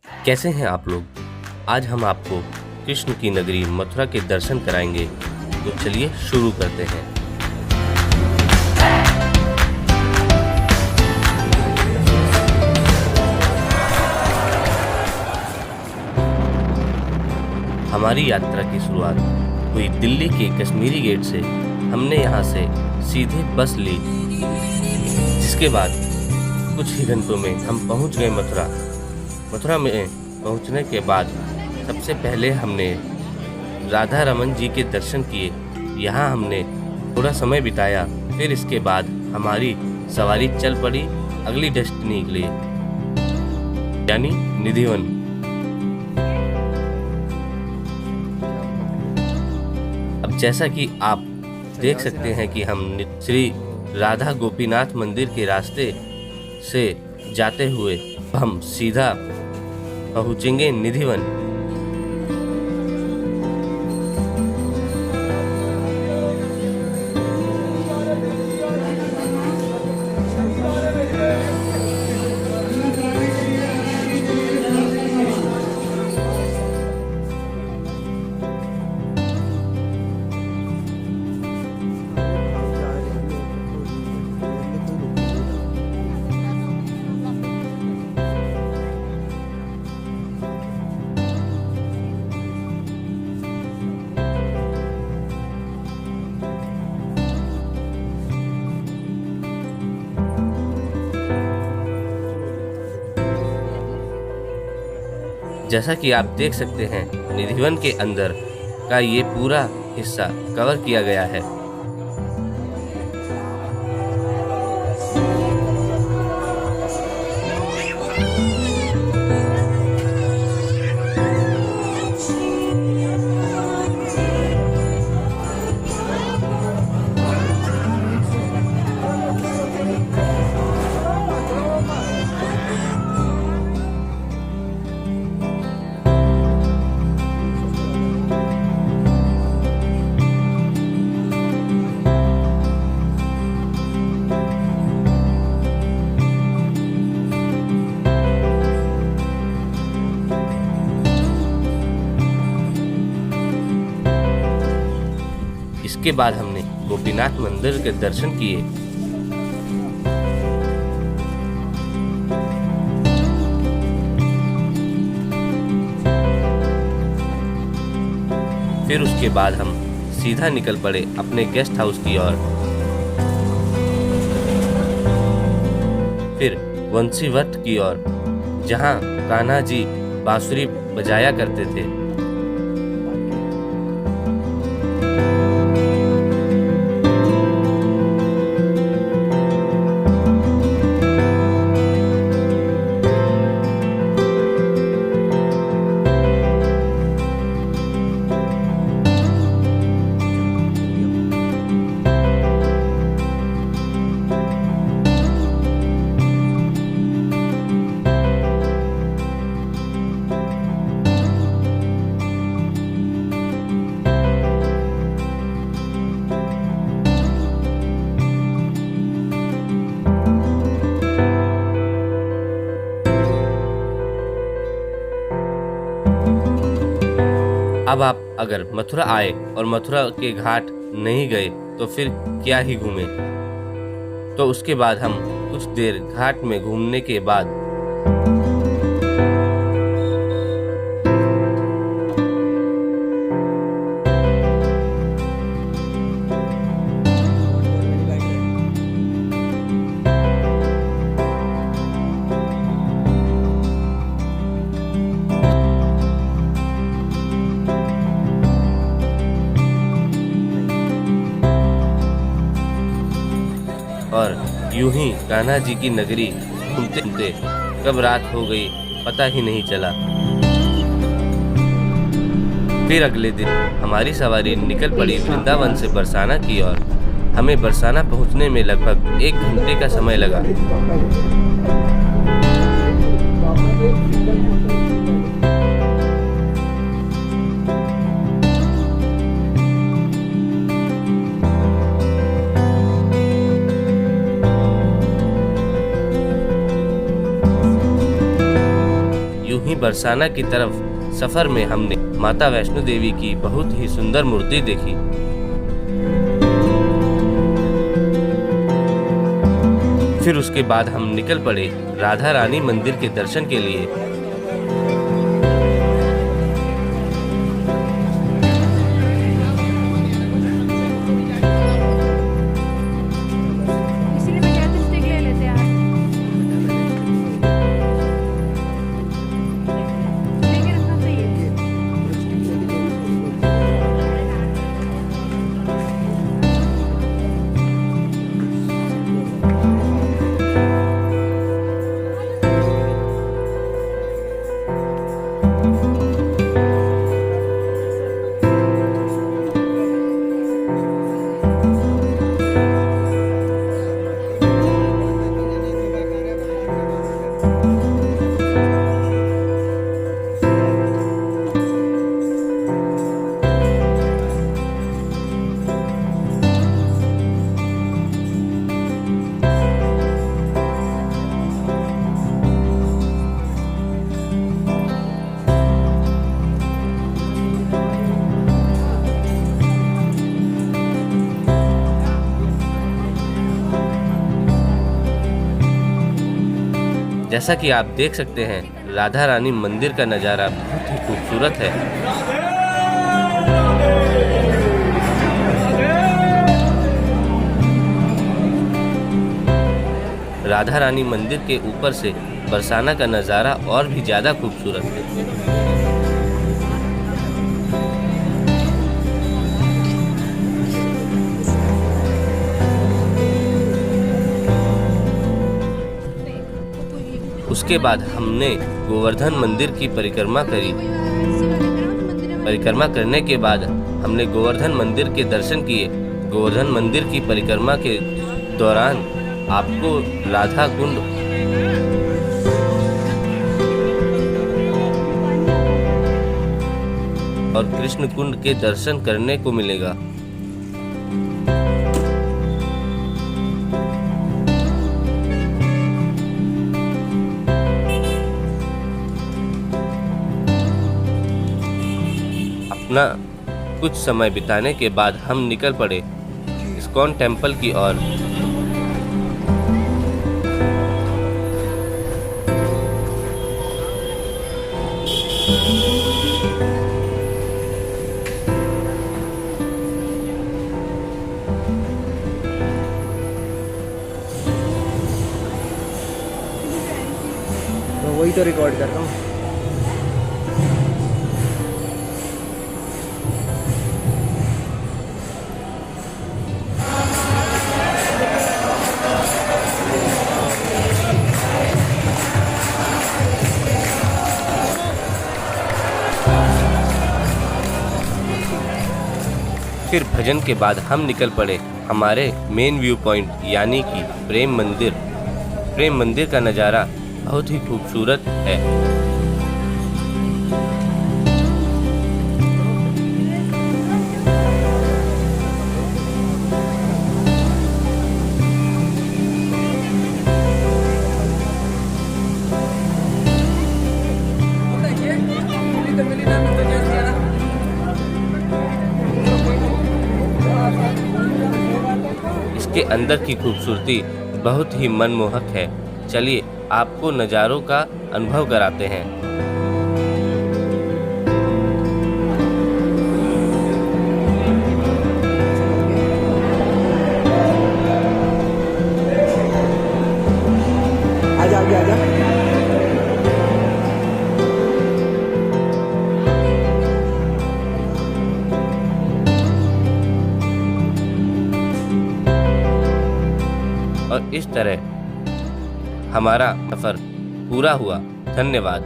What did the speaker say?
कैसे हैं आप लोग? आज हम आपको कृष्ण की नगरी मथुरा के दर्शन कराएंगे। तो चलिए शुरू करते हैं। हमारी यात्रा की शुरुआत हुई दिल्ली के कश्मीरी गेट से। हमने यहाँ से सीधे बस ली, जिसके बाद कुछ ही घंटों में हम पहुँच गए मथुरा। मथुरा में पहुँचने के बाद सबसे पहले हमने राधा रमन जी के दर्शन किए। यहाँ हमने थोड़ा समय बिताया। फिर इसके बाद हमारी सवारी चल पड़ी अगली डेस्टिनी के लिए, यानी निधिवन। अब जैसा कि आप देख सकते हैं कि हम श्री राधा गोपीनाथ मंदिर के रास्ते से जाते हुए हम सीधा पहुंचेंगे निधिवन। जैसा कि आप देख सकते हैं, निधिवन के अंदर का ये पूरा हिस्सा कवर किया गया है। इसके बाद हमने गोपीनाथ मंदिर के दर्शन किए। फिर उसके बाद हम सीधा निकल पड़े अपने गेस्ट हाउस की ओर। फिर वंशीवट की ओर, जहां कान्हा जी बांसुरी बजाया करते थे। अब आप अगर मथुरा आए और मथुरा के घाट नहीं गए तो फिर क्या ही घूमे। तो उसके बाद हम कुछ देर घाट में घूमने के बाद और यूं ही कान्हा जी की नगरी घूमते घूमते कब रात हो गई पता ही नहीं चला। फिर अगले दिन हमारी सवारी निकल पड़ी वृंदावन से बरसाना की ओर। हमें बरसाना पहुंचने में लगभग 1 घंटे का समय लगा। वहीं बरसाना की तरफ सफर में हमने माता वैष्णो देवी की बहुत ही सुंदर मूर्ति देखी। फिर उसके बाद हम निकल पड़े राधा रानी मंदिर के दर्शन के लिए। जैसा कि आप देख सकते हैं, राधा रानी मंदिर का नज़ारा बहुत ही खूबसूरत है। राधा रानी मंदिर के ऊपर से बरसाना का नज़ारा और भी ज़्यादा खूबसूरत है। उसके बाद हमने गोवर्धन मंदिर की परिक्रमा करी। परिक्रमा करने के बाद हमने गोवर्धन मंदिर के दर्शन किए। गोवर्धन मंदिर की परिक्रमा के दौरान आपको राधा कुंड और कृष्ण कुंड के दर्शन करने को मिलेगा। अपना कुछ समय बिताने के बाद हम निकल पड़े इस्कॉन टेम्पल की ओर। तो वही तो रिकॉर्ड कर रहा हूँ। फिर भजन के बाद हम निकल पड़े हमारे मेन व्यू पॉइंट यानी कि प्रेम मंदिर। प्रेम मंदिर का नज़ारा बहुत ही खूबसूरत है। इसके अंदर की खूबसूरती बहुत ही मनमोहक है। चलिए आपको नज़ारों का अनुभव कराते हैं। आजा आजा आजा। और इस तरह हमारा सफर पूरा हुआ। धन्यवाद।